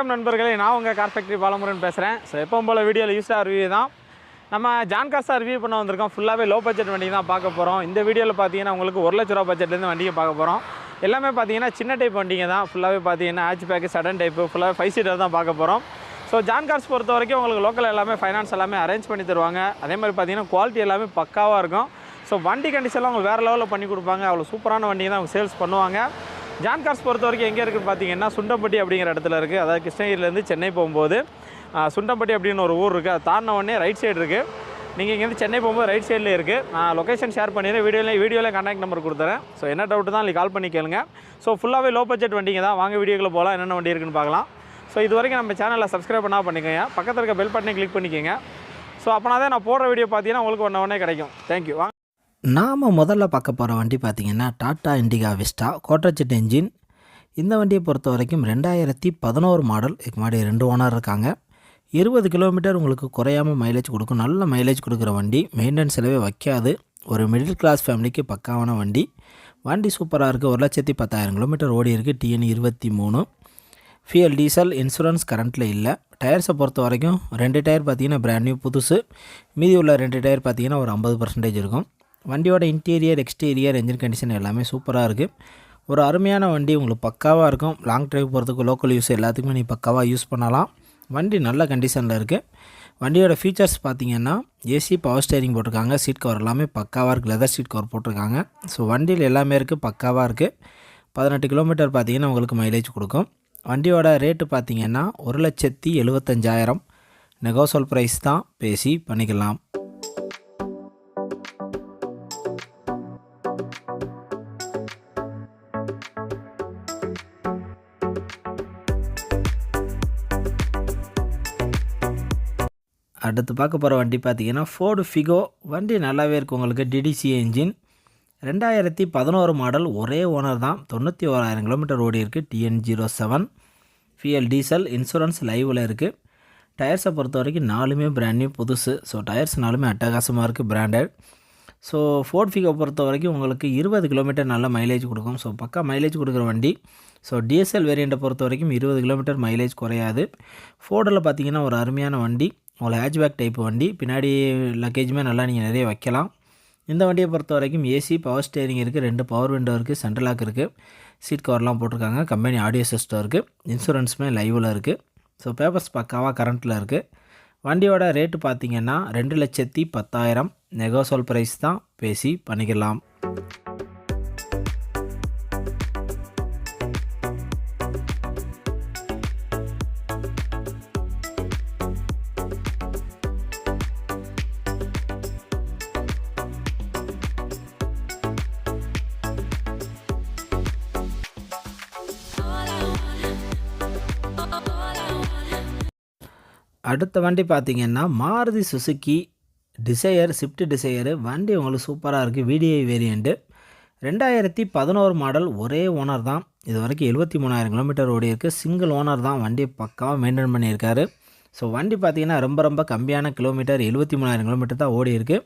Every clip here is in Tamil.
வணக்கம் நண்பர்களே, நான் உங்கள் கார் ஃபேக்ட்ரி பாலமுருகன் பேசுகிறேன். ஸோ எப்பவும் போல் வீடியோவில் யூஸாக ரிவ்யூ தான். நம்ம ஜான் கார்ஸாக ரிவ்யூ பண்ண வந்திருக்கோம். ஃபுல்லாகவே லோ பட்ஜெட் வண்டி தான் பார்க்க போகிறோம். இந்த வீடியோவில் பார்த்தீங்கன்னா உங்களுக்கு 1 லட்ச ரூபா பட்ஜெட்லேருந்து வண்டியை பார்க்க போகிறோம். எல்லாமே பார்த்தீங்கன்னா சின்ன டைப் வண்டிங்க தான். ஃபுல்லாகவே பார்த்தீங்கன்னா ஹேட்ச் பேக்கு, சடன் டைப்பு, ஃபுல்லாகவே 5 சீட்டர் தான் பார்க்க போகிறோம். ஸோ ஜான் கார்ஸ் பொறுத்த வரைக்கும் உங்களுக்கு லோக்கல் எல்லாமே ஃபைனான்ஸ் எல்லாமே அரேஞ்ச் பண்ணி தருவாங்க. அதே மாதிரி பார்த்தீங்கன்னா குவாலிட்டி எல்லாமே பக்காவாக இருக்கும். ஸோ வண்டி கண்டிஷன்லாம் உங்களுக்கு வேறு லெவலில் பண்ணி கொடுப்பாங்க. அவ்வளோ சூப்பரான வண்டி தான் அவங்க சேல்ஸ் பண்ணுவாங்க. ஜான் கார்ஸ் பொறுத்த வரைக்கும் எங்கே இருக்குதுன்னு பார்த்தீங்கன்னா சுண்டம்பட்டி அப்படிங்கிற இடத்துல இருக்குது. அதாவது கிருஷ்ணகிரிலேருந்து சென்னை போகும்போது சுண்டம்பட்டி அப்படின்னு ஒரு ஊர் இருக்குது. அது தாண்டின உடனே ரைட் சைடு இருக்குது. நீங்கள் இங்கேருந்து சென்னை போகும்போது ரைட் சைடில் இருக்குது. நான் லொக்கேஷன் ஷேர் பண்ணிடுறேன். வீடியோவில் கான்டாக்ட் நம்பர் கொடுத்துறேன். ஸோ என்ன டவுட்டு தான் கால் பண்ணி கேளுங்க. ஸோ ஃபுல்லாகவே லோ பட்ஜெட் வண்டிங்க தான். வாங்க வீடியோக்குள்ளே போகலாம், என்னென்ன வண்டி இருக்குன்னு பார்க்கலாம். ஸோ இது வரைக்கும் நம்ம சேனலில் சப்ஸ்கிரைப் பண்ணால் பண்ணிக்கோங்க. பக்கத்தில் இருக்க பெல் பட்டனை கிளிக் பண்ணிக்கோங்க. ஸோ அப்போனா தான் நான் போடுற வீடியோ பார்த்தீங்கன்னா உங்களுக்கு ஒன்றே கிடைக்கும். தேங்க்யூ. வாங்க. நாம் முதல்ல பார்க்க போகிற வண்டி பார்த்திங்கன்னா டாட்டா இண்டிகா விஸ்டா கோட்டர்ஜெட் என்ஜின். இந்த வண்டியை பொறுத்த வரைக்கும் 2011 மாடல். இதுக்கு முன்னாடி 2 ஓனர் இருக்காங்க. 20 கிலோமீட்டர் உங்களுக்கு குறையாமல் மைலேஜ் கொடுக்கும். நல்ல மைலேஜ் கொடுக்குற வண்டி. மெயின்டெனன்ஸ் செலவே வைக்காது. ஒரு மிடில் கிளாஸ் ஃபேமிலிக்கு பக்காவான வண்டி. வண்டி சூப்பராக இருக்குது. 1,10,000 கிலோமீட்டர் ஓடி இருக்குது. TN 23. ஃபியல் டீசல். இன்சூரன்ஸ் கரண்ட்டில் இல்லை. டயர்ஸை பொறுத்த வரைக்கும் 2 டயர் பார்த்திங்கன்னா பிராண்ட் நியூ புதுசு. மீதி உள்ள 2 டயர் பார்த்திங்கன்னா ஒரு 50% இருக்கும். வண்டியோட இன்டீரியர், எக்ஸ்டீரியர், என்ஜின் கண்டிஷன் எல்லாமே சூப்பராக இருக்குது. ஒரு அருமையான வண்டி. உங்களுக்கு பக்காவாக இருக்கும். லாங் டிரைவ் போகிறதுக்கு, லோக்கல் யூஸ் எல்லாத்துக்குமே நீ பக்காவாக யூஸ் பண்ணலாம். வண்டி நல்ல கண்டிஷனில் இருக்குது. வண்டியோட ஃபீச்சர்ஸ் பார்த்திங்கன்னா ஏசி, பவர் ஸ்டேரிங் போட்டிருக்காங்க. சீட் கவர் எல்லாமே பக்காவாக இருக்குது. லெதர் சீட் கவர் போட்டிருக்காங்க. ஸோ வண்டியில் எல்லாமே இருக்குது, பக்காவாக இருக்குது. 18 கிலோமீட்டர் பார்த்திங்கன்னா உங்களுக்கு மைலேஜ் கொடுக்கும். வண்டியோட ரேட்டு பார்த்திங்கன்னா 1,75,000. நெகோசல் ப்ரைஸ் தான், பேசி பண்ணிக்கலாம். அடுத்து பார்க்க போகிற வண்டி பார்த்திங்கன்னா ஃபோர்டு ஃபிகோ. வண்டி நல்லாவே இருக்குது உங்களுக்கு. DTC engine. 2011 மாடல். ஒரே ஓனர் தான். 91,000 கிலோமீட்டர் ஓடி இருக்குது. TN 07. ஃபியல் டீசல். இன்சூரன்ஸ் லைவில் இருக்குது. டயர்ஸை பொறுத்த வரைக்கும் 4மே பிராண்ட் நியூ புதுசு. ஸோ டயர்ஸ் 4மே அட்டகாசமாக இருக்குது, பிராண்டட். ஸோ ஃபோர்ட் ஃபிகோ பொறுத்த வரைக்கும் உங்களுக்கு 20 கிலோமீட்டர் நல்ல மைலேஜ் கொடுக்கும். ஸோ பக்கா மைலேஜ் கொடுக்குற வண்டி. ஸோ டிஎஸ்எல் வேரியண்ட்டை பொறுத்த வரைக்கும் 20 கிலோமீட்டர் மைலேஜ் குறையாது. ஃபோர்டில் பார்த்திங்கன்னா ஒரு அருமையான வண்டி. உங்களுக்கு ஹேட்ச்பேக் டைப் வண்டி. பின்னாடி லக்கேஜுமே நல்லா நீங்கள் நிறைய வைக்கலாம். இந்த வண்டியை பொறுத்த வரைக்கும் ஏசி, பவர் ஸ்டேரிங் இருக்குது. 2 பவர் விண்டோ இருக்குது. சென்ட்ரல் லாக் இருக்குது. சீட் கவர்லாம் போட்டிருக்காங்க. கம்பெனி ஆடியோ சிஸ்டம் இருக்குது. இன்சூரன்ஸுமே லைவில் இருக்குது. ஸோ பேப்பர்ஸ் பக்காவாக கரண்ட்டில் இருக்குது. வண்டியோட ரேட்டு பார்த்திங்கன்னா 2,10,000. நெகோசல் ப்ரைஸ் தான், பேசி பண்ணிக்கலாம். அடுத்த வண்டி பார்த்திங்கன்னா மாருதி சுசுக்கி டிசையர், ஸ்விஃப்ட் டிசையரு. வண்டி உங்களுக்கு சூப்பராக இருக்குது. VDI variant. 2011 மாடல். ஒரே ஓனர் தான். இது வரைக்கும் 73,000 கிலோமீட்டர் ஓடி இருக்குது. சிங்கிள் ஓனர் தான். வண்டி பக்காவாக மெயின்டைன் பண்ணியிருக்காரு. ஸோ வண்டி பார்த்திங்கன்னா ரொம்ப கம்மியான கிலோமீட்டர். 73,000 கிலோமீட்டர் தான் ஓடி இருக்குது.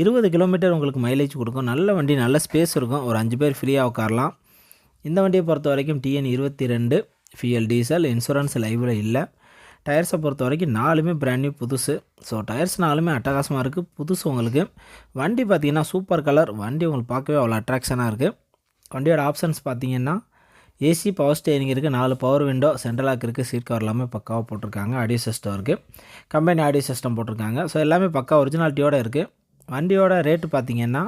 20 கிலோமீட்டர் உங்களுக்கு மைலேஜ் கொடுக்கும். நல்ல வண்டி, நல்ல ஸ்பேஸ் இருக்கும். ஒரு 5 பேர் ஃப்ரீயாக உட்காரலாம். இந்த வண்டியை பொறுத்த வரைக்கும் TN 22. ஃபியல் டீசல். இன்சூரன்ஸ் லைவில் இல்லை. டயர்ஸை பொறுத்த வரைக்கும் 4மே பிராண்ட் நியூ புதுசு. ஸோ டயர்ஸ் 4மே அட்டகாசமாக இருக்குது, புதுசு உங்களுக்கு. வண்டி பார்த்திங்கன்னா சூப்பர் கலர். வண்டி உங்களுக்கு பார்க்கவே அவ்வளோ அட்ராக்ஷனாக இருக்குது. வண்டியோட ஆப்ஷன்ஸ் பார்த்திங்கன்னா ஏசி, பவர் ஸ்டேரிங் இருக்குது. 4 பவர் விண்டோ, சென்ட்ரல் லாக் இருக்குது. சீட் கவர் எல்லாமே பக்காவாக போட்டிருக்காங்க. ஆடியோ சிஸ்டம் இருக்குது. கம்பெனி ஆடியோ சிஸ்டம் போட்டிருக்காங்க. ஸோ எல்லாமே பக்கா ஒரிஜினாலிட்டியோடு இருக்குது. வண்டியோட ரேட்டு பார்த்திங்கன்னா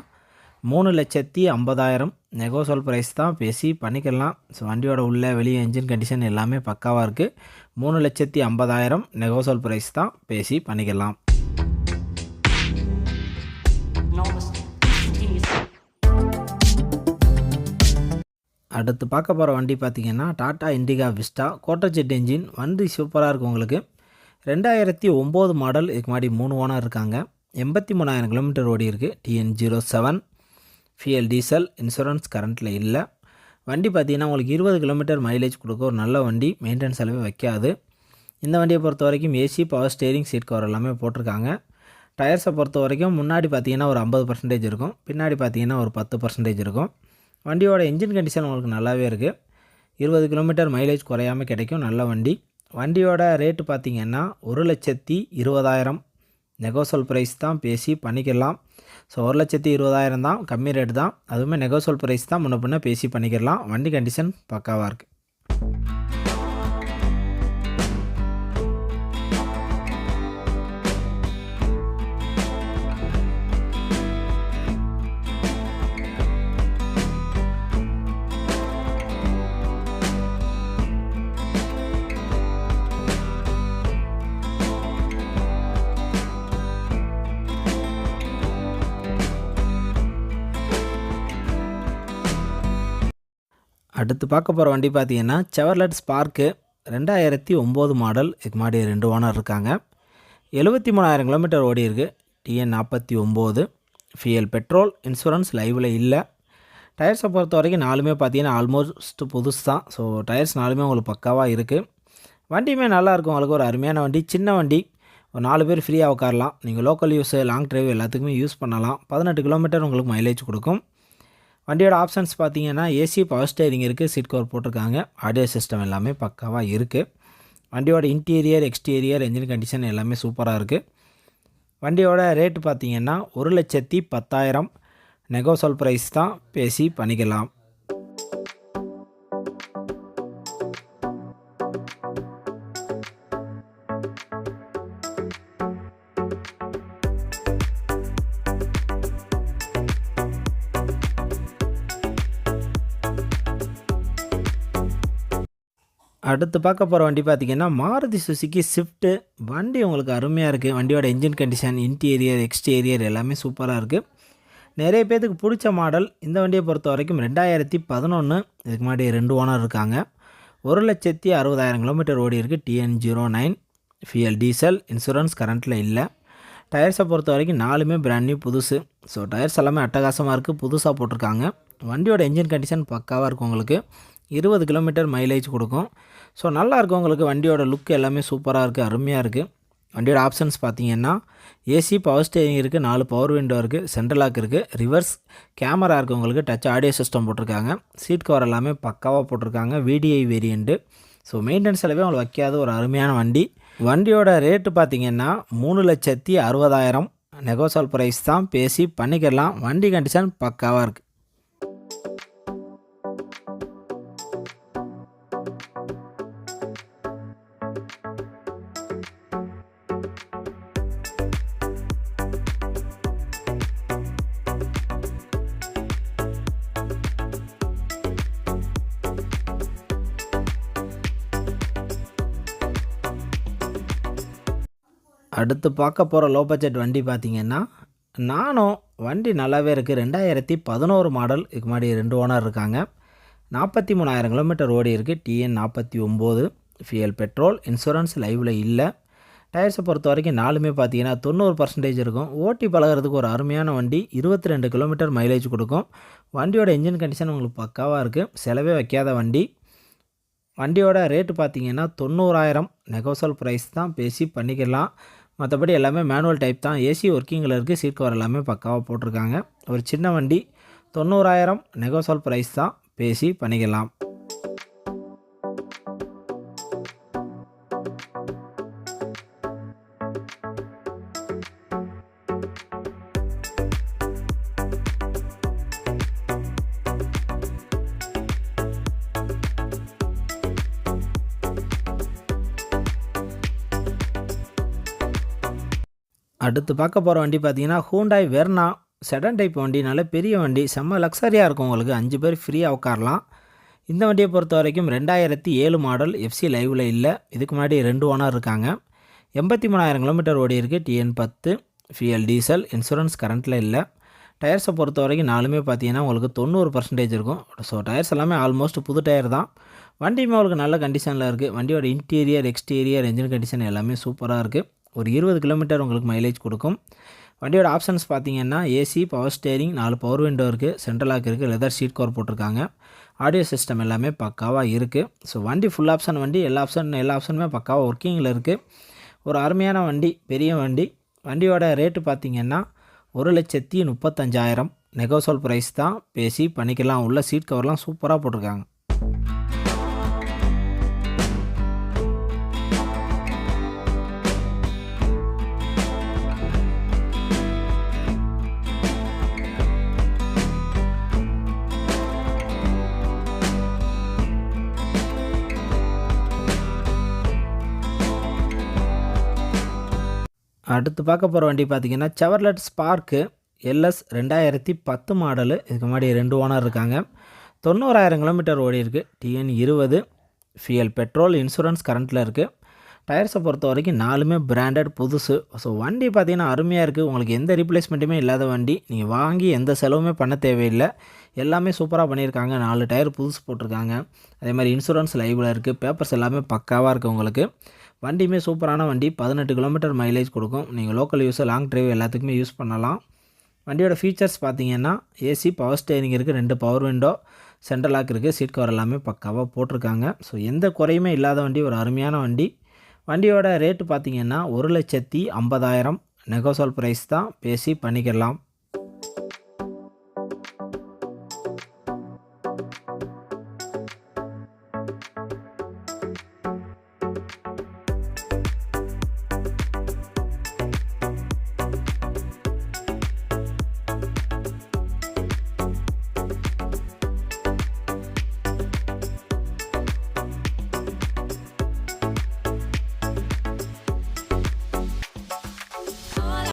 3,50,000. நெகோசல் ப்ரைஸ் தான், பேசி பண்ணிக்கலாம். ஸோ வண்டியோட உள்ள வெளியே என்ஜின் கண்டிஷன் எல்லாமே பக்காவாக இருக்குது. 3,50,000. நெகோசல் ப்ரைஸ் தான், பேசி பண்ணிக்கலாம். அடுத்து பார்க்க போகிற வண்டி பார்த்திங்கன்னா டாட்டா இண்டிகா விஸ்டா கோட்டர்ஜெட் என்ஜின். வண்டி சூப்பராக இருக்குது உங்களுக்கு. 2009 மாடல். இதுக்கு முன்னாடி 3 ஓனர் இருக்காங்க. 83,000 கிலோமீட்டர் ஓடி இருக்குது. TN 07. ஃபியல் டீசல். இன்சூரன்ஸ் கரண்ட்டில் இல்லை. வண்டி பார்த்திங்கன்னா உங்களுக்கு 20 கிலோமீட்டர் மைலேஜ் கொடுக்க ஒரு நல்ல வண்டி. மெயின்டெனன்ஸ் செலவே வைக்காது. இந்த வண்டியை பொறுத்த வரைக்கும் AC, power steering, seat cover எல்லாமே போட்டிருக்காங்க. டயர்ஸை பொறுத்த வரைக்கும் முன்னாடி பார்த்திங்கன்னா ஒரு 50% இருக்கும். பின்னாடி பார்த்திங்கன்னா ஒரு 10% இருக்கும். வண்டியோட என்ஜின் கண்டிஷன் உங்களுக்கு நல்லாவே இருக்குது. 20 கிலோமீட்டர் மைலேஜ் குறையாமல் கிடைக்கும். நல்ல வண்டி. வண்டியோட ரேட்டு பார்த்திங்கன்னா 1,20,000 நெகோசல் ப்ரைஸ் தான், பேசி பண்ணிக்கலாம். ஸோ 1,20,000 தான், கம்மி ரேட்டு தான், அதுவுமே நெகோசல் ப்ரைஸ் தான், முன்ன பின்ன பேசி பண்ணிக்கலாம். வண்டி கண்டிஷன் பக்காவாக இருக்குது. அடுத்து பார்க்க போகிற வண்டி பார்த்தீங்கன்னா செவர்லெட் ஸ்பார்க்கு 2009 மாடல். இதுக்கு முன்னாடி 2 ஓனர் இருக்காங்க. 73,000 கிலோமீட்டர் ஓடி இருக்குது. TN 49, ஃபியல் பெட்ரோல், இன்சூரன்ஸ் லைவில் இல்லை. டயர்ஸை பொறுத்த வரைக்கும் 4மே பார்த்தீங்கன்னா ஆல்மோஸ்ட் புதுசு தான். ஸோ டயர்ஸ் 4மே உங்களுக்கு பக்காவாக இருக்குது. வண்டியுமே நல்லாயிருக்கும். உங்களுக்கு ஒரு அருமையான வண்டி, சின்ன வண்டி, ஒரு 4 பேர் ஃப்ரீயாக உட்காரலாம். நீங்கள் லோக்கல் யூஸு, லாங் டிரைவ் எல்லாத்துக்குமே யூஸ் பண்ணலாம். 18 கிலோமீட்டர் உங்களுக்கு மைலேஜ் கொடுக்கும். வண்டியோட ஆப்ஷன்ஸ் பார்த்தீங்கன்னா ஏசி, பவர் ஸ்டேரிங் இருக்குது, சீட் கவர் போட்டிருக்காங்க, ஆடியோ சிஸ்டம் எல்லாமே பக்காவாக இருக்குது. வண்டியோட இன்டீரியர், எக்ஸ்டீரியர், என்ஜின் கண்டிஷன் எல்லாமே சூப்பராக இருக்குது. வண்டியோட ரேட்டு பார்த்தீங்கன்னா 1,10,000 நெகோசல் ப்ரைஸ் தான், பேசி பண்ணிக்கலாம். அடுத்து பார்க்க போகிற வண்டி பார்த்திங்கன்னா மாருதி சுசுக்கி ஸ்விஃப்ட்டு. வண்டி உங்களுக்கு அருமையாக இருக்குது. வண்டியோட இன்ஜின் கண்டிஷன், இன்டீரியர், எக்ஸ்டீரியர் எல்லாமே சூப்பராக இருக்குது. நிறைய பேர்த்துக்கு பிடிச்ச மாடல். இந்த வண்டியை பொறுத்த வரைக்கும் 2011. இதுக்கு முன்னாடி 2 ஓனர் இருக்காங்க. 1,60,000 கிலோமீட்டர் ஓடி இருக்குது. TN 09, ஃபியல் டீசல், இன்சூரன்ஸ் கரண்ட்டில் இல்லை. டயர்ஸை பொறுத்த வரைக்கும் 4மே பிராண்ட் நியூ புதுசு. ஸோ டயர்ஸ் எல்லாமே அட்டகாசமாக இருக்குது, புதுசாக போட்டிருக்காங்க. வண்டியோட இன்ஜின் கண்டிஷன் பக்காவாக இருக்கும். உங்களுக்கு 20 கிலோமீட்டர் மைலேஜ் கொடுக்கும். ஸோ நல்லாயிருக்கும். உங்களுக்கு வண்டியோட லுக் எல்லாமே சூப்பராக இருக்குது, அருமையாக இருக்குது. வண்டியோட ஆப்ஷன்ஸ் பார்த்தீங்கன்னா ஏசி, பவர் ஸ்டேரிங் இருக்குது, 4 பவர் விண்டோ இருக்குது, சென்ட்ரல் லாக் இருக்குது, ரிவர்ஸ் கேமரா இருக்குது. உங்களுக்கு டச் ஆடியோ சிஸ்டம் போட்டிருக்காங்க. சீட் கவர் எல்லாமே பக்காவாக போட்டிருக்காங்க. VDI variant. ஸோ மெயின்டெனன்ஸ் செலவே உங்களுக்கு வைக்காத ஒரு அருமையான வண்டி. வண்டியோட ரேட்டு பார்த்தீங்கன்னா 3,60,000 நெகோசல் ப்ரைஸ் தான், பேசி பண்ணிக்கலாம். வண்டி கண்டிஷன் பக்காவாக இருக்குது. அடுத்து பார்க்க போகிற லோ பட்ஜெட் வண்டி பார்த்திங்கன்னா நானோ. வண்டி நல்லாவே இருக்குது. 2011 மாடல். இதுக்கு முன்னாடி 2 ஓனர் இருக்காங்க. 43,000 கிலோமீட்டர் ஓடி இருக்குது. TN 49, ஃபியல் பெட்ரோல், இன்சூரன்ஸ் லைவில் இல்லை. டயர்ஸை பொறுத்த வரைக்கும் 4மே பார்த்தீங்கன்னா 90% இருக்கும். ஓட்டி பழகிறதுக்கு ஒரு அருமையான வண்டி. 22 கிலோமீட்டர் மைலேஜ் கொடுக்கும். வண்டியோட இன்ஜின் கண்டிஷன் உங்களுக்கு பக்காவாக இருக்குது. செலவே வைக்காத வண்டி. வண்டியோட ரேட்டு பார்த்தீங்கன்னா 90,000 நெகோசல் ப்ரைஸ் தான், பேசி பண்ணிக்கலாம். மற்றபடி எல்லாமே மேனுவல் டைப் தான். ஏசி ஒர்க்கிங்கில் இருக்குது. சீட் கவர் எல்லாமே பக்காவாக போட்டிருக்காங்க. ஒரு சின்ன வண்டி. 90,000 நெகோசல் ப்ரைஸ் தான், பேசி பண்ணிக்கலாம். அடுத்து பார்க்க போகிற வண்டி பார்த்தீங்கன்னா ஹூண்டாய் வெர்னா. செடன் டைப் வண்டி, நல்ல பெரிய வண்டி, செம்ம லக்ஸரியாக இருக்கும். உங்களுக்கு 5 பேர் ஃப்ரீயாக உட்காரலாம். இந்த வண்டியை பொறுத்த வரைக்கும் 2007 மாடல். FC லைவில் இல்லை. இதுக்கு முன்னாடி 2 ஓனர் இருக்காங்க. 83,000 கிலோமீட்டர் ஓடி இருக்குது. TN 10, ஃபியல் டீசல், இன்சூரன்ஸ் கரண்ட்டில் இல்லை. டயர்ஸை பொறுத்த வரைக்கும் 4மே பார்த்தீங்கன்னா உங்களுக்கு 90% இருக்கும். ஸோ டயர்ஸ் எல்லாமே ஆல்மோஸ்ட் புது டயர் தான். வண்டியுமே உங்களுக்கு நல்ல கண்டிஷனில் இருக்குது. வண்டியோட இன்டீரியர், எக்ஸ்டீரியர், என்ஜின் கண்டிஷன் எல்லாமே சூப்பராக இருக்குது. ஒரு 20 கிலோமீட்டர் உங்களுக்கு மைலேஜ் கொடுக்கும். வண்டியோட ஆப்ஷன்ஸ் பார்த்தீங்கன்னா AC, power steering, 4 power window இருக்குது, சென்ட்ரல் லாக் இருக்குது, லெதர் சீட் கவர் போட்டிருக்காங்க, ஆடியோ சிஸ்டம் எல்லாமே பக்காவாக இருக்குது. ஸோ வண்டி ஃபுல் ஆப்ஷன் வண்டி. எல்லா ஆப்ஷனுமே பக்காவாக ஒர்க்கிங்கில் இருக்குது. ஒரு அருமையான வண்டி, பெரிய வண்டி. வண்டியோட ரேட்டு பார்த்தீங்கன்னா 1,35,000 நெகோசல் ப்ரைஸ் தான், பேசி பண்ணிக்கலாம். உள்ள சீட் கவர்லாம் சூப்பராக போட்டிருக்காங்க. அடுத்து பார்க்க போகிற வண்டி பார்த்திங்கன்னா செவர்லெட் ஸ்பார்க்கு எல்எஸ் 2010 மாடலு. இதுக்கு முன்னாடி 2 ஓனர் இருக்காங்க. 90,000 கிலோமீட்டர் ஓடி இருக்குது. TN 20 ஃபியல் பெட்ரோல் இன்சூரன்ஸ் கரண்ட்டில் இருக்குது. டயர்ஸை பொறுத்த வரைக்கும் 4மே பிராண்டட் புதுசு. ஸோ வண்டி பார்த்திங்கன்னா அருமையாக இருக்குது. உங்களுக்கு எந்த ரீப்ளேஸ்மெண்ட்டுமே இல்லாத வண்டி. நீங்கள் வாங்கி எந்த செலவுமே பண்ண தேவையில்லை. எல்லாமே சூப்பராக பண்ணியிருக்காங்க. 4 டயர் புதுசு போட்டிருக்காங்க. அதே மாதிரி இன்சூரன்ஸ் லைவில் இருக்குது. பேப்பர்ஸ் எல்லாமே பக்காவாக இருக்குது உங்களுக்கு. வண்டியுமே சூப்பரான வண்டி. 18 கிலோமீட்டர் மைலேஜ் கொடுக்கும். நீங்கள் லோக்கல் யூஸ் லாங் டிரைவ் எல்லாத்துக்குமே யூஸ் பண்ணலாம். வண்டியோட ஃபீச்சர்ஸ் பார்த்தீங்கன்னா ஏசி, பவர் ஸ்டேரிங் இருக்குது, 2 பவர் விண்டோ, சென்ட்ரல் லாக் இருக்குது, சீட் கவர் எல்லாமே பக்காவாக போட்டிருக்காங்க. ஸோ எந்த குறையுமே இல்லாத வண்டி, ஒரு அருமையான வண்டி. வண்டியோட ரேட்டு பார்த்திங்கன்னா 1,50,000 நெகோசல் ப்ரைஸ் தான், பேசி பண்ணிக்கலாம்.